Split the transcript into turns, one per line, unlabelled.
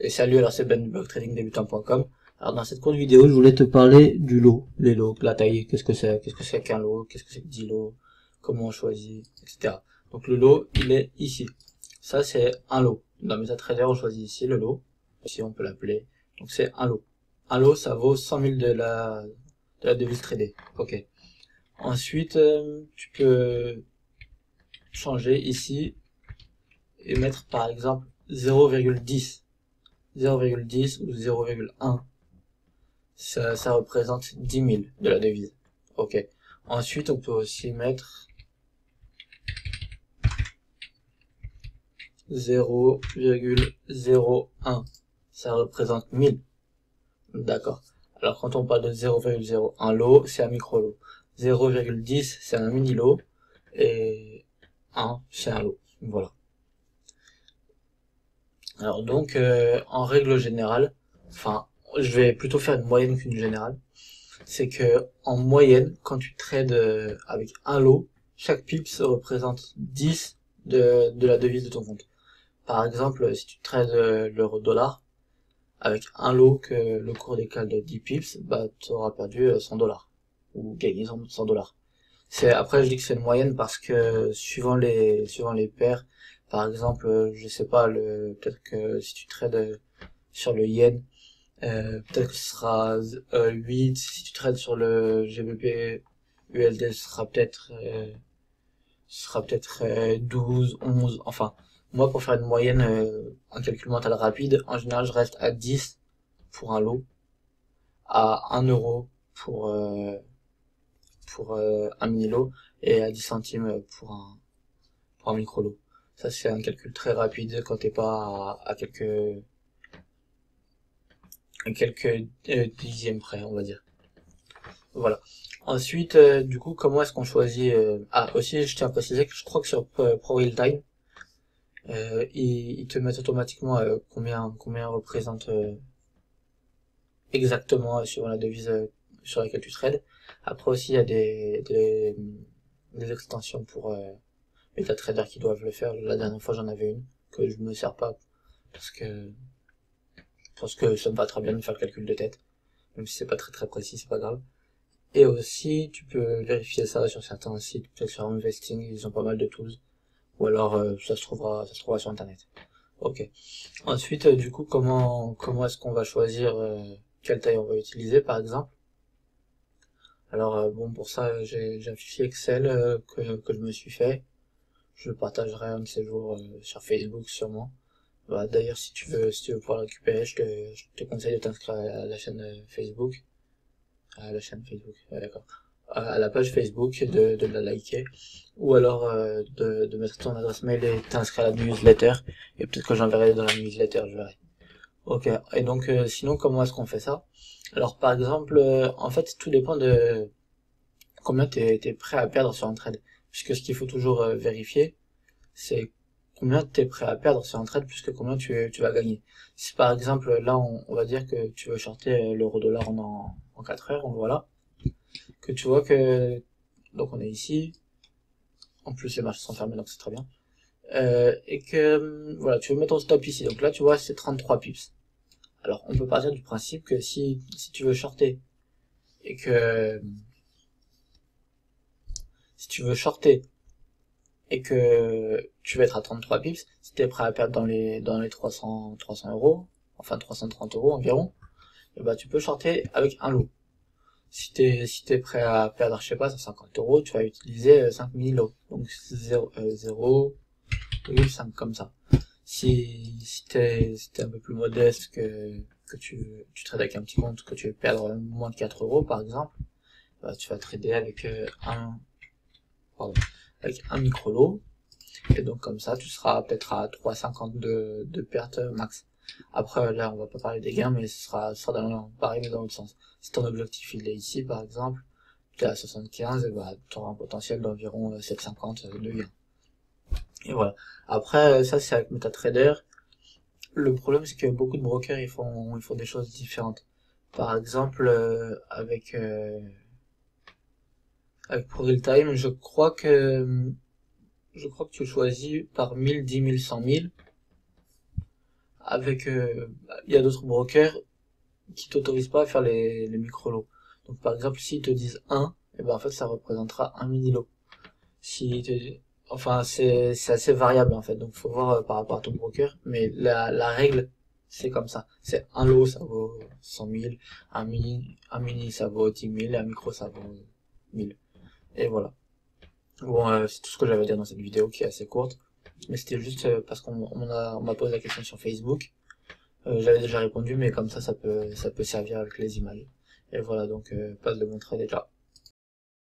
Et salut, alors c'est Ben du blog tradingdebutant.com. Alors dans cette courte vidéo, je voulais te parler du lot, les lots, la taille, qu'est-ce que c'est qu'un lot, qu'est-ce que c'est que 10 lots, comment on choisit, etc. Donc le lot, il est ici. Ça c'est un lot. Dans MetaTrader, on choisit ici le lot, ici on peut l'appeler. Donc c'est un lot. Un lot, ça vaut 100 000 de la devise tradée. Ok. Ensuite, tu peux changer ici et mettre par exemple 0,10. 0,10 ou 0,1. Ça représente 10 000 de la devise. Ok. Ensuite, on peut aussi mettre 0,01. Ça représente 1000. D'accord. Alors, quand on parle de 0,01 lot, c'est un micro lot. 0,10, c'est un mini lot. Et 1, c'est un lot. Voilà. Alors donc, en règle générale, enfin, je vais plutôt faire une moyenne qu'une générale. C'est que en moyenne, quand tu trades avec un lot, chaque pips représente 10 de la devise de ton compte. Par exemple, si tu trades l'euro-dollar, avec un lot que le cours décale de 10 pips, bah tu auras perdu 100 $. Ou gagné 100 $. Après je dis que c'est une moyenne parce que suivant les paires, par exemple, je sais pas, peut-être que si tu trades sur le yen, peut-être que ce sera 8, si tu trades sur le GBP USD, ce sera peut-être 12, 11, enfin, moi pour faire une moyenne en calcul mental rapide, en général je reste à 10 pour un lot, à 1 euro pour un mini lot, et à 10 centimes pour un micro lot. Ça c'est un calcul très rapide quand t'es pas à quelques dixièmes près, on va dire. Voilà. Ensuite, du coup, comment est-ce qu'on choisit Ah, aussi, je tiens à préciser que je crois que sur ProRealTime, ils te mettent automatiquement combien représente exactement suivant la devise sur laquelle tu trades. Après aussi, il y a des extensions pour MetaTrader qui doivent le faire. La dernière fois, j'en avais une que je me sers pas parce que ça me va très bien de faire le calcul de tête, même si c'est pas très précis, c'est pas grave. Et aussi, tu peux vérifier ça sur certains sites, peut-être sur Investing, ils ont pas mal de tools. Ou alors, ça se trouvera sur internet. Ok. Ensuite, du coup, comment est-ce qu'on va choisir quelle taille on va utiliser, par exemple? Alors, bon, pour ça, j'ai un fichier Excel que je me suis fait. Je le partagerai un de ces jours sur Facebook, sûrement. Bah, d'ailleurs, si tu veux pouvoir le récupérer, je te conseille de t'inscrire à la chaîne Facebook. À la chaîne Facebook, ouais, d'accord. À la page Facebook, de la liker, ou alors de mettre ton adresse mail et t'inscrire à la newsletter, et peut-être que j'enverrai dans la newsletter, je verrai. Ok, et donc sinon comment est-ce qu'on fait ça? Alors par exemple, en fait tout dépend de combien t'es prêt à perdre sur un trade, puisque ce qu'il faut toujours vérifier, c'est combien t'es prêt à perdre sur un trade plus que combien tu vas gagner. Si par exemple là on va dire que tu veux shorter l'euro-dollar en 4 heures, voilà, que tu vois que donc on est ici, en plus les marchés sont fermés donc c'est très bien, et que voilà, tu veux mettre ton stop ici, donc là tu vois c'est 33 pips. Alors on peut partir du principe que si tu veux shorter et que si tu veux shorter et que tu vas être à 33 pips, si tu es prêt à perdre dans les 300 euros, enfin 330 euros environ, et bah tu peux shorter avec un lot. Si t'es prêt à perdre, je sais pas, 150 euros, tu vas utiliser 5 mini lots. Donc 0,5 comme ça. Si t'es un peu plus modeste que tu trades avec un petit compte, que tu veux perdre moins de 4 euros par exemple, bah, tu vas trader avec avec un micro lot. Et donc comme ça, tu seras peut-être à 3,50 de perte max. Après, là, on va pas parler des gains, mais ce sera pareil, mais dans l'autre sens. Si ton objectif, il est ici, par exemple, tu es à 75, et bah, tu auras un potentiel d'environ 7,50 de gains. Et voilà. Après, ça, c'est avec MetaTrader. Le problème, c'est que beaucoup de brokers, ils font des choses différentes. Par exemple, avec ProRealTime, je crois que tu choisis par 1000, 10 000, 100 000, avec il y a d'autres brokers qui t'autorisent pas à faire les micro-lots. Donc par exemple, s'ils te disent 1, et ben en fait ça représentera un mini-lot. Si te... Enfin, c'est assez variable en fait, donc faut voir par rapport à ton broker, mais la règle, c'est comme ça. C'est un lot, ça vaut 100 000, un mini ça vaut 10 000, et un micro ça vaut 1000. Et voilà. Bon, c'est tout ce que j'avais à dire dans cette vidéo qui est assez courte, mais c'était juste parce on m'a posé la question sur Facebook. J'avais déjà répondu, mais comme ça peut servir avec les images. Et voilà, donc passe de mon trade déjà.